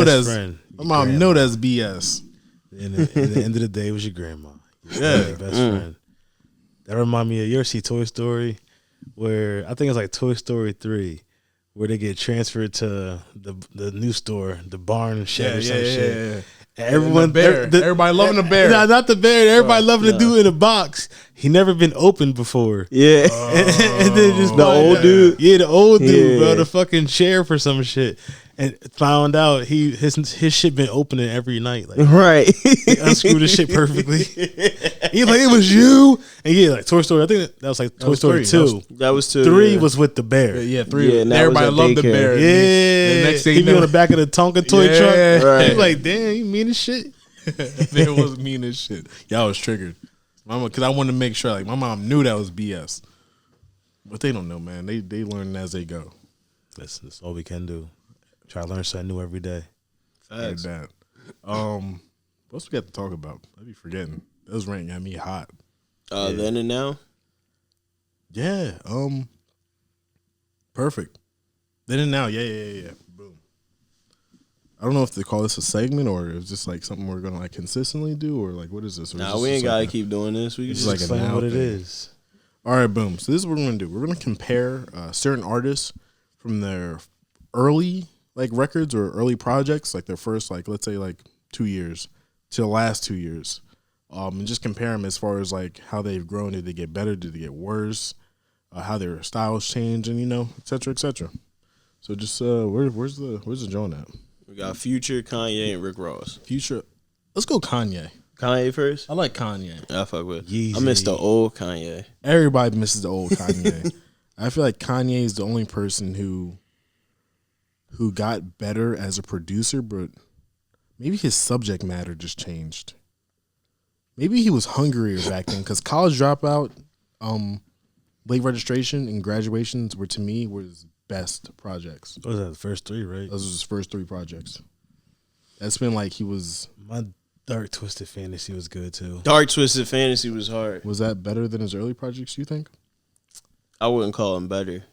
that's friend. My mom know that's BS. And at the end of the day, it was your grandma. Your best friend. That remind me of, you ever see Toy Story? Where I think it's like Toy Story 3, where they get transferred to the new store, the barn shed or some shit. Yeah. And everyone, everybody loving the bear. No, not the bear. Everybody loving the dude in the box. He never been opened before. Yeah. And then just The old dude. Yeah, the old dude, Yeah. bro. The fucking sheriff or some shit. And found out his shit been opening every night. Like, Right. he unscrewed the shit perfectly. He like, it was you. And yeah, like Toy Story. I think that was like Toy Story 2. That was 2. 3 was with the bear. Yeah, 3. Yeah, and that everybody was at loved the daycare. bear. Yeah. The next thing he you be know, on the back of the Tonka toy Yeah. truck. Right. He like, damn, you mean as shit. It was mean as shit. Y'all was triggered. Mama, because I wanted to make sure, like, my mom knew that was BS. But they don't know, man. They learn as they go. That's all we can do. Try to learn something new every day. Like that. What else we got to talk about? I be forgetting. Those rant got me hot. Then and now? Yeah. Perfect. Then and now. Yeah. Boom. I don't know if they call this a segment or it's just like something we're gonna like consistently do or like what is this? Or Nah, we ain't gotta keep doing this. We can just like a Explain now what it thing. is. All right, boom. So this is what we're gonna do. We're gonna compare certain artists from their early like records or early projects, like their first like let's say like 2 years to the last 2 years, and just compare them as far as like how they've grown. Did they get better? Did they get worse? How their styles change, and et cetera, et cetera. So just where's the joint at? We got Future, Kanye, and Rick Ross. Future. Let's go Kanye. Kanye first? I like Kanye. I fuck with. Yeezy. I miss the old Kanye. Everybody misses the old Kanye. I feel like Kanye is the only person who got better as a producer, but maybe his subject matter just changed. Maybe he was hungrier back then because College Dropout, Late Registration, and Graduations were to me his best projects. What was that, the first 3, right? Those were his first 3 projects. That's been like he was. My Dark Twisted Fantasy was good too. Dark Twisted Fantasy was hard. Was that better than his early projects? You think? I wouldn't call him better.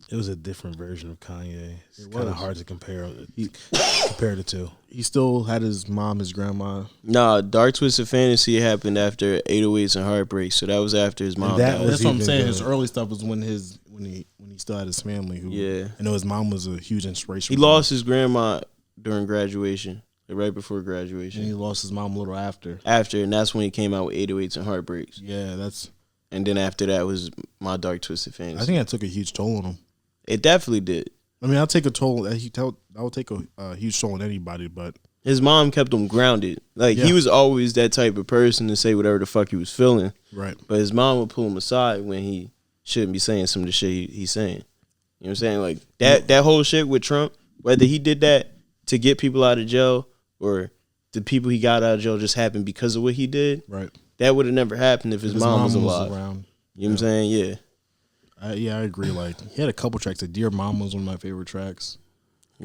It was a different version of Kanye. It's It kind was. of hard to compare the two. He still had his mom, his grandma. Nah, Dark Twisted Fantasy happened after 808s and Heartbreak, so that was after his mom that died. was That's what I'm even saying. good. His early stuff was when he still had his family. Who, Yeah. I know his mom was a huge inspiration. He for him. lost his grandma during graduation, like right before and he graduation. lost his mom a little after. After, and that's when he came out with 808s and Heartbreaks. Yeah, that's. And then after that was My Dark Twisted Fantasy. I think that took a huge toll on him. It definitely did. I mean, I'll take a toll. That would take a huge toll on anybody. But His mom kept him grounded. Like, Yeah. he was always that type of person to say whatever the fuck he was feeling. right, But his mom would pull him aside when he shouldn't be saying some of the shit he's saying. You know what I'm saying? Like, that whole shit with Trump, whether he did that to get people out of jail or the people he got out of jail just happened because of what he did, right. that would have never happened if his mom was alive. around. You know what I'm saying? Yeah. I agree. Like he had a couple tracks. Like Dear Mama was one of my favorite tracks.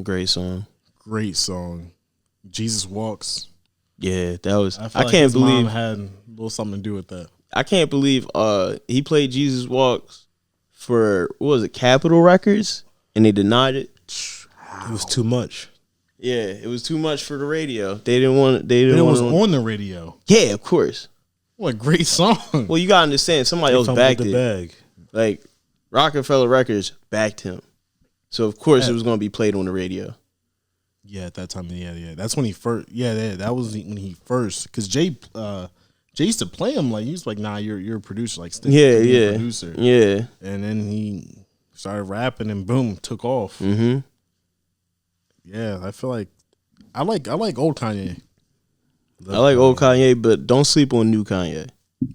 Great song. Great song. Jesus Walks. Yeah, that was. I, I feel like can't his believe. mom had a little something to do with that. I can't believe. He played Jesus Walks for what was it, Capitol Records, and they denied it. It was too much. Yeah, it was too much for the radio. They didn't want. They But didn't it want. was on the radio. Yeah, of course. What a great song. Well, you gotta understand. Somebody else Fumbled backed the it. bag. Like Rockefeller Records backed him, so of course it was gonna be played on the radio. Yeah, at that time, yeah. That's when he first. Yeah, that was when he first. Because Jay used to play him like he was like, nah, you're a producer, like stick Yeah, to being a yeah, producer. yeah. And then he started rapping and boom, took off. Mm-hmm. Yeah, I feel like I like old Kanye. I like old Kanye, but don't sleep on new Kanye.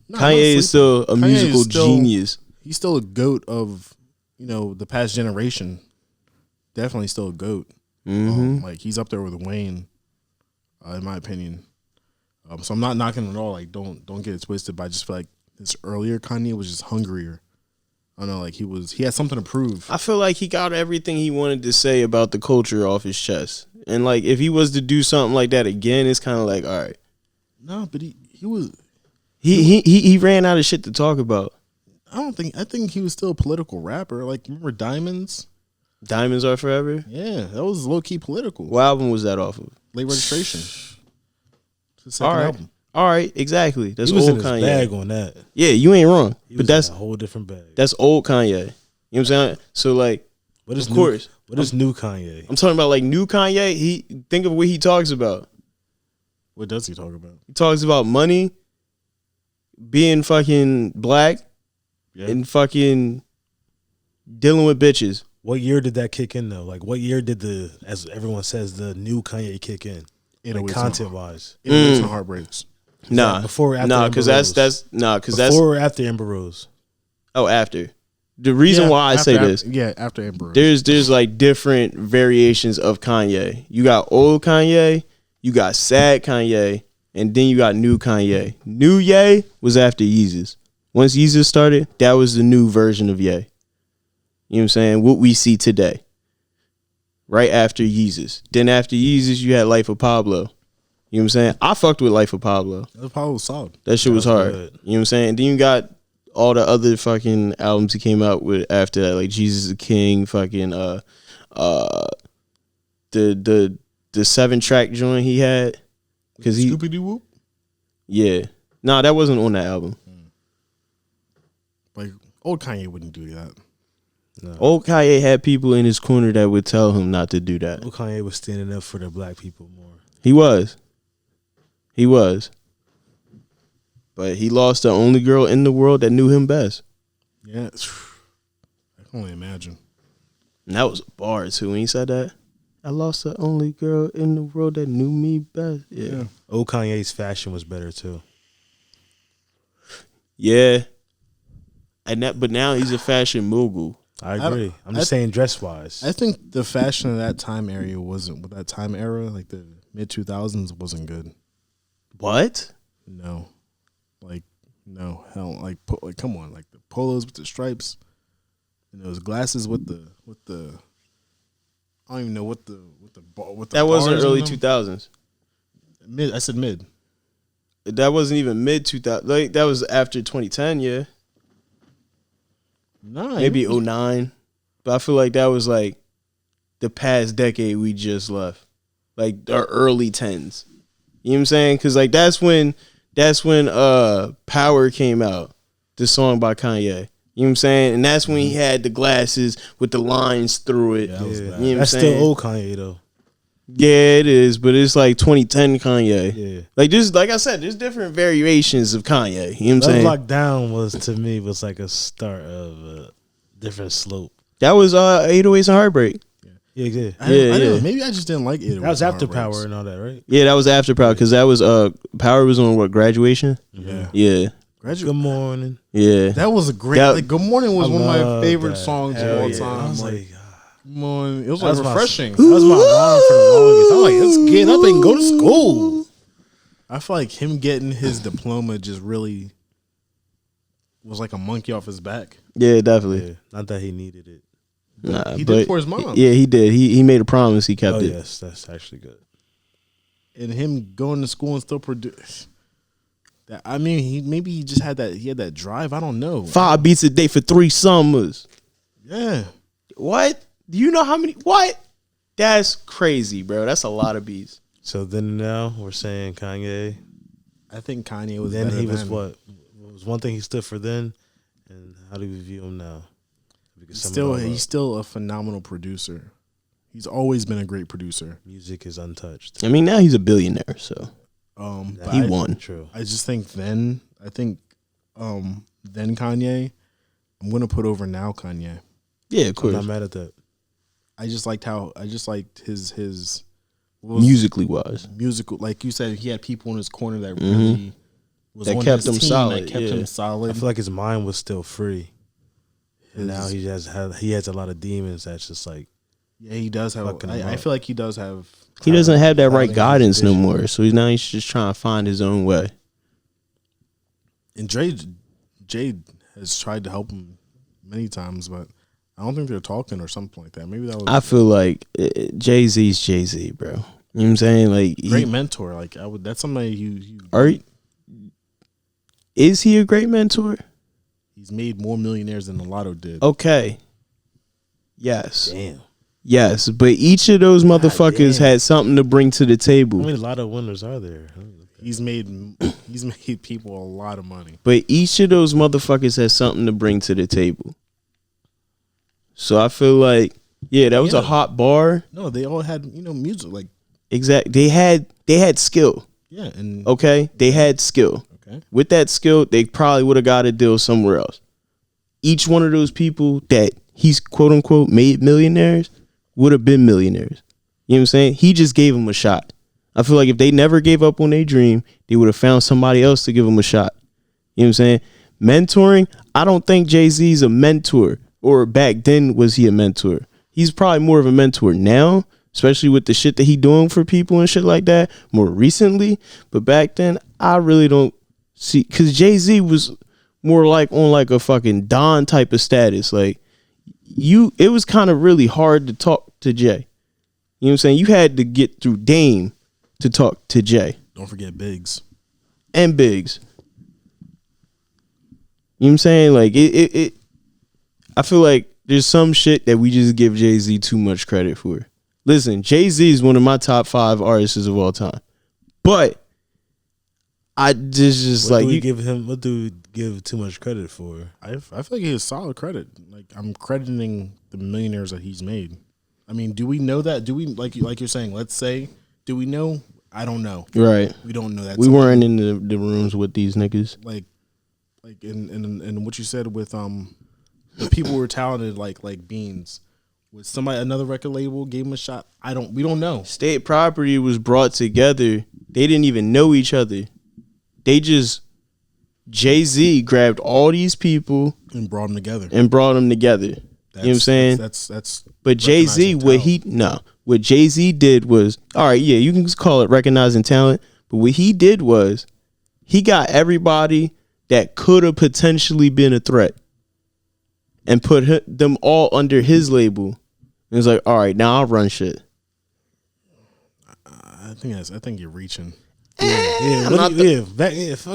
No, Kanye is still a Kanye musical is still- genius. He's still a goat of the past generation. Definitely still a goat. Mm-hmm. Like he's up there with Wayne, in my opinion. So I'm not knocking him at all. Like don't get it twisted. But I just feel like this earlier Kanye was just hungrier. I don't know, like he had something to prove. I feel like he got everything he wanted to say about the culture off his chest. And like if he was to do something like that again, it's kind of like, all right. No, but he was. He ran out of shit to talk about. I think he was still a political rapper. Like remember Diamonds? Diamonds Are Forever. Yeah, that was low key political. What album was that off of? Late Registration. It's the second album. All right, exactly. That's He was old in his Kanye. bag on that. Yeah, you ain't wrong. He But was that's in a whole different bag. that's old Kanye. You know what I'm saying? So like, What is of course. What is new Kanye? I'm talking about like new Kanye. He think of what he talks about. What does he talk about? He talks about money, being fucking black, and fucking dealing with bitches. What year did that kick in though? Like, what year did the, as everyone says, the new Kanye kick in? Like, content wise, Innovates and Heartbreaks. Nah, before or after? nah, because that's before or after Amber Rose. Oh, after. The reason why I say this, after Amber. there's like different variations of Kanye. You got old Kanye, you got sad Kanye, and then you got new Kanye. New Ye was after Yeezus. Once Yeezus started, that was the new version of Ye. You know what I'm saying? What we see today. Right after Yeezus. Then after Yeezus, you had Life of Pablo. You know what I'm saying? I fucked with Life of Pablo. Pablo was solid. That shit was hard. Good. You know what I'm saying? Then you got all the other fucking albums he came out with after that, like Jesus the King, fucking the 7-track joint he had, because he Scooby Doo Whoop. Yeah, nah, that wasn't on that album. Like old Kanye wouldn't do that. No. Old Kanye had people in his corner that would tell him not to do that. Old Kanye was standing up for the black people more. He was, but he lost the only girl in the world that knew him best. Yeah, I can only imagine. And that was a bar too when he said that. I lost the only girl in the world that knew me best. Yeah. Old Kanye's fashion was better too. Yeah. But now he's a fashion mogul. I agree. I'm just saying dress wise. I think the fashion of that time area wasn't, with that time era, like the mid 2000s, wasn't good. What? No, like no, hell, like come on, like the polos with the stripes, and those glasses with the. I don't even know what the that wasn't bars early on them. 2000s. Mid. I said mid. That wasn't even mid 2000. Like that was after 2010. Yeah, Nah, maybe 09. But I feel like that was like the past decade we just left, like the early 10s. You know what I'm saying? Because like that's when Power came out, the song by Kanye. You know what I'm saying? And that's when he had the glasses with the lines through it. Yeah, that was bad. You know what I'm That's saying? still old Kanye though. Yeah, it is, but it's like 2010 Kanye. Yeah. Like just like I said, there's different variations of Kanye. You know what I'm saying? Love Lockdown was, to me, was like a start of a different slope. That was 808s and Heartbreak. Yeah, yeah. I don't know, maybe I just didn't like it. That was after Power and all that, right? Yeah, that was after Power because that was Power was on what, Graduation? Yeah. Yeah. Good morning. Yeah. That was a great. That- like, Good Morning was I one of my love favorite that. songs of Hell all yeah. time. I was Like, like, Good Morning. It was That like was my- refreshing. that was my alarm for the longest. I'm like, let's get up and go to school. I feel like him getting his diploma just really was like a monkey off his back. Yeah, definitely. Yeah, not that he needed it. Nah, He but did for his mom. Yeah, he did. He made a promise. He kept Oh, it. yes, that's actually good. And him going to school and still produce. That, I mean, he just had that. He had that drive. I don't know. 5 beats a day for 3 summers. Yeah. What? Do you know how many? What? That's crazy, bro. That's a lot of beats. So then now we're saying Kanye. I think Kanye was. Then better he was then. what? What was one thing he stood for then, and how do we view him now? We can sum it all He's up. still a phenomenal producer. He's always been a great producer. Music is untouched. I mean, now he's a billionaire, so But he won. True. I just think then Kanye, I'm gonna put over now Kanye. Yeah, of I'm course. not mad at that. I just liked his Musically wise. musical. Like you said, he had people in his corner that really was That on kept his him team, solid, That kept yeah. him I solid. feel like his mind was still free. And now he has a lot of demons that's just like, Yeah, he does have. Fucking him I up. feel like he does have. He doesn't have that right Clouding his guidance no vision. more. So he's just trying to find his own way. And Jade has tried to help him many times, but I don't think they're talking or something like that. Maybe that was I feel like Jay-Z's Jay-Z, bro. You know what I'm saying? Like, great mentor. Like I would. That's somebody you. Is he a great mentor? He's made more millionaires than the Lotto did. Okay. Yes. damn. Yes, but each of those motherfuckers had something to bring to the table. How many lotto winners are there? He's made people a lot of money. But each of those motherfuckers has something to bring to the table. So I feel like, yeah, that was a hot bar. No, they all had, music. Like, exactly. They had skill. Yeah, and okay, they had skill. Okay. With that skill, they probably would have got a deal somewhere else. Each one of those people that he's quote unquote made millionaires would have been millionaires. You know what I'm saying? He just gave them a shot. I feel like if they never gave up on their dream, they would have found somebody else to give them a shot. You know what I'm saying? Mentoring, I don't think Jay-Z's a mentor, or back then was he a mentor. He's probably more of a mentor now, especially with the shit that he doing for people and shit like that more recently. But back then, I really don't see, because Jay-Z was more like on like a fucking Don type of status. Like it was kind of really hard to talk to Jay. You know what I'm saying? You had to get through Dame to talk to Jay. Don't forget Biggs. And Biggs. You know what I'm saying? Like it I feel like there's some shit that we just give Jay-Z too much credit for. Listen, Jay-Z is one of my top 5 artists of all time. But I just what like what do we give too much credit for? I feel like he has solid credit. Like, I'm crediting the millionaires that he's made. I mean, do we know that? Do we like you're saying? Let's say, do we know? I don't know. Right. We don't know that. We weren't in the rooms with these niggas. Like in what you said with the people who were talented like Beans. Was another record label gave him a shot? We don't know. State Property was brought together. They didn't even know each other. They just Jay-Z grabbed all these people and brought them together. You know what I'm saying? That's but Jay-Z, what Jay-Z did was, all right, yeah, you can call it recognizing talent, but what he did was he got everybody that could have potentially been a threat and put them all under his label. And it's like, all right, now I'll run shit. I think you're reaching. Fuck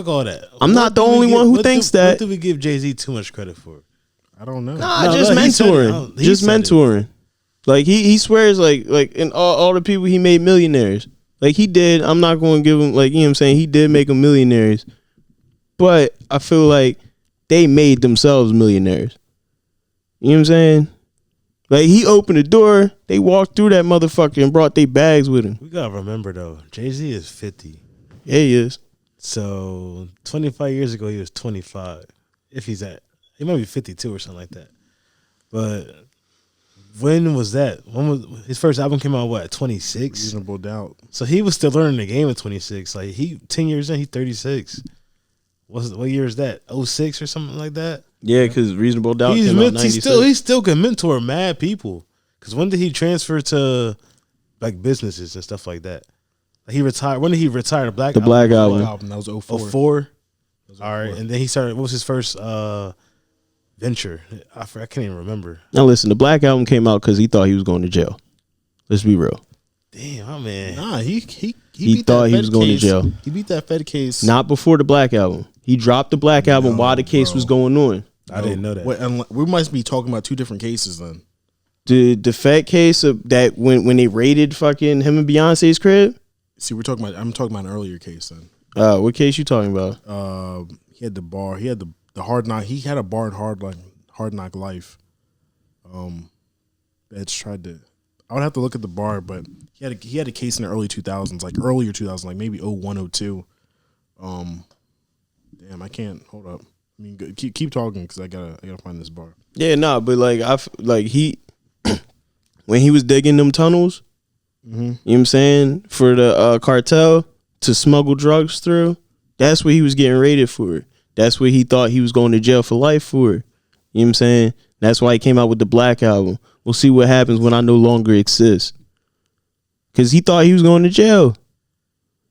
all that. I'm not the only one who thinks that. What do we give Jay-Z too much credit for? I don't know. Just mentoring. Just mentoring. Like he swears like in all the people he made millionaires. Like he did. I'm not going to give him, like, you know what I'm saying? He did make them millionaires. But I feel like they made themselves millionaires. You know what I'm saying? Like he opened the door, they walked through that motherfucker and brought their bags with him. We got to remember though, Jay-Z is 50. Yeah, he is. So 25 years ago, he was 25. He might be 52 or something like that. But when was that? When was his first album came out? What, 26? Reasonable Doubt. So he was still learning the game at 26. Like 10 years in, he's 36. What year is that? 06 or something like that? Yeah, because Reasonable Doubt came out 96. He still can mentor mad people. Because when did he transfer to like businesses and stuff like that? He retired. When did he retire? The Black Album. That was 04. 04? All right. And then he started, what was his first venture? I can't even remember. Now listen, the Black Album came out because he thought he was going to jail. Let's be real. Damn, my man. Nah, he thought he was going to jail. He beat that Fed case. Not before the Black Album. He dropped the Black Album while the case was going on. I didn't know that. We must be talking about two different cases then. The Fed case of that when they raided fucking him and Beyonce's crib. See, I'm talking about an earlier case then. What case you talking about? He had the bar. He had the Hard Knock. He had a bar in Hard Knock Life. That's tried to. I would have to look at the bar, but he had a case in the early 2000s, like earlier 2000s, like maybe 01, 02. Damn, I can't. Hold up. I mean, keep talking because I gotta find this bar. Yeah, but like he when he was digging them tunnels, you know what I'm saying, for the cartel to smuggle drugs through, that's what he was getting raided for. That's what he thought he was going to jail for life for. You know what I'm saying? That's why he came out with the Black Album. We'll see what happens when I no longer exist. Because he thought he was going to jail.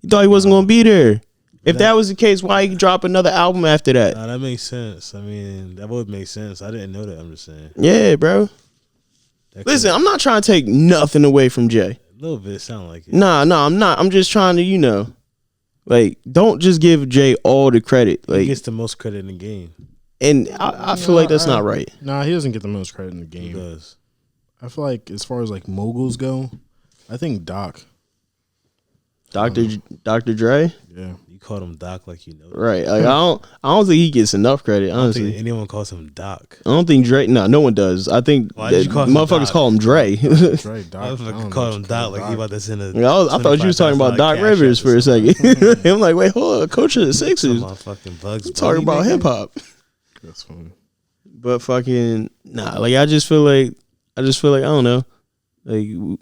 He thought he wasn't going to be there. If that was the case, why he drop another album after that? Nah, that makes sense. I mean, that would make sense. I didn't know that. I'm just saying. Yeah, bro. Listen, I'm not trying to take nothing away from Jay. A little bit sound like it. Nah, I'm not. I'm just trying to, like, don't just give Jay all the credit. Like, he gets the most credit in the game. And I feel like that's not right. Nah, he doesn't get the most credit in the game. He does. I feel like as far as like moguls go, I think Doc. Dr. Dre. Yeah. You called him Doc like you know. Right. Like I don't think he gets enough credit, I don't honestly. think anyone calls him Doc. I don't think Dre. No one does. I think Why did you call him motherfuckers Doc? call him Dre. Dre, Doc. I don't call know him what Doc you like call he Doc. about to send a. I thought you was talking about Doc $25,000 Rivers for a cash app or second. something. I'm like, wait, hold on, coach of the Sixers. My fucking Bugs I'm talking Bunny, about nigga? hip hop. That's funny. But fucking nah, like I just feel like I don't know. Like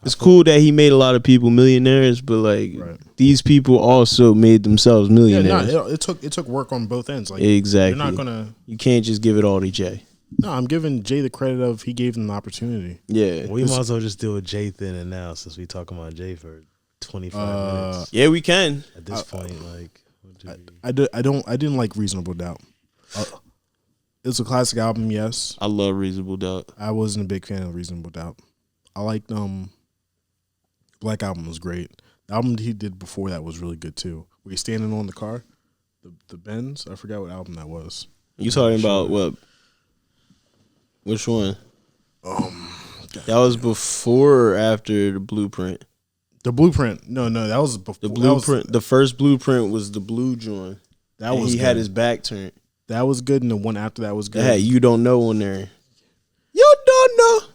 it's cool that he made a lot of people millionaires, but like Right. these people also made themselves Yeah, millionaires. no, it took work on both ends. Like Exactly. you're not gonna. You can't just give it all to Jay. No, I'm giving Jay the credit of he gave them the opportunity. Yeah. We might as well just do a Jay thing and now since we talking about Jay for 25 minutes. Yeah, we can. At this point, like, what do we- I didn't like Reasonable Doubt. It's a classic album, yes. I love Reasonable Doubt. I wasn't a big fan of Reasonable Doubt. I liked Black Album was great. The album he did before that was really good too. Were you standing on the car? The Benz? I forgot what album that was. You talking about what? Which one? That was before or after the Blueprint. The Blueprint. No, that was before. The Blueprint. The first Blueprint was the blue joint. That was he good. had his back turned. That was good, and the one after that was good. That had You Don't Know on there. You don't know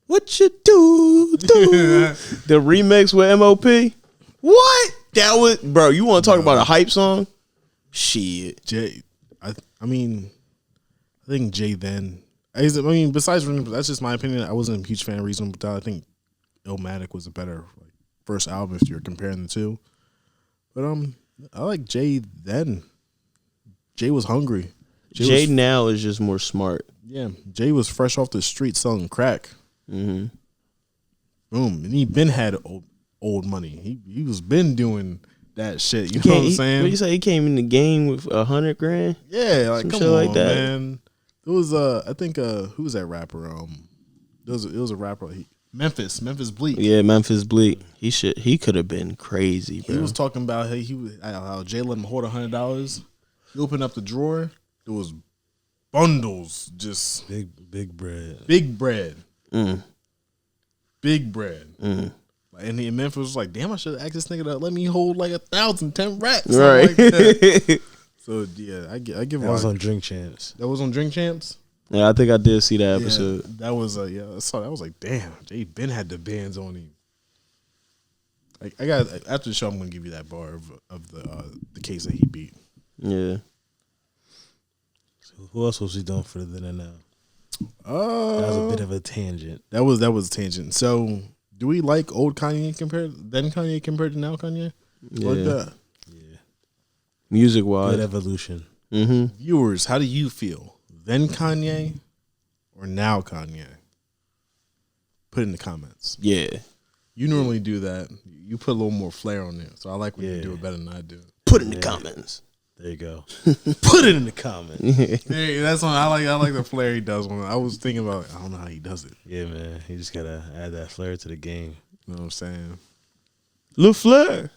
what you do. The remix with MOP. What? That was, bro. You want to talk about a hype song? Shit. Jay, I think Jay then. Besides, that's just my opinion. I wasn't a huge fan of Reasonable Doubt. I think Illmatic was a better first album if you're comparing the two. But I like Jay then. Jay was hungry. Jay now is just more smart. Yeah, Jay was fresh off the street selling crack. Mm-hmm. Boom, and he been had old money. He was been doing that shit. You know what I'm saying? What you say? He came in the game with $100 grand. Yeah, like Some come shit on, like that. man. It was I think who was that rapper? It was a rapper. Memphis Bleak. Yeah, Memphis Bleak. He could have been crazy, bro. He was talking about how Jay let him hold $100. He opened up the drawer. There was bundles, just big bread. big bread, Mm. big bread. Mm. And he in Memphis was like, "Damn, I should ask this nigga to let me hold like 1,010 racks." Right. Like that. So yeah, I give. That was on Drink Champs. That was on Drink Champs. Yeah, I think I did see that episode. Yeah, that was I saw that. I was like, damn, Jay Ben had the bands on him. Like I got after the show, I'm gonna give you that bar of the case that he beat. Yeah. So who else was he doing for the then and now? That was a bit of a tangent. That was a tangent. So, do we like old Kanye compared to now Kanye? Yeah. Like that? Yeah. Music wise. Good evolution. Mm-hmm. Viewers, how do you feel? Then Kanye or now Kanye? Put in the comments. Yeah. You normally do that. You put a little more flair on it. So I like when you do it better than I do. Put in the comments. There you go. Put it in the comments. Hey, that's one I like. I like the flair he does. When I was thinking about, I don't know how he does it. Yeah, man. You just gotta add that flair to the game. You know what I'm saying? Lil Flair.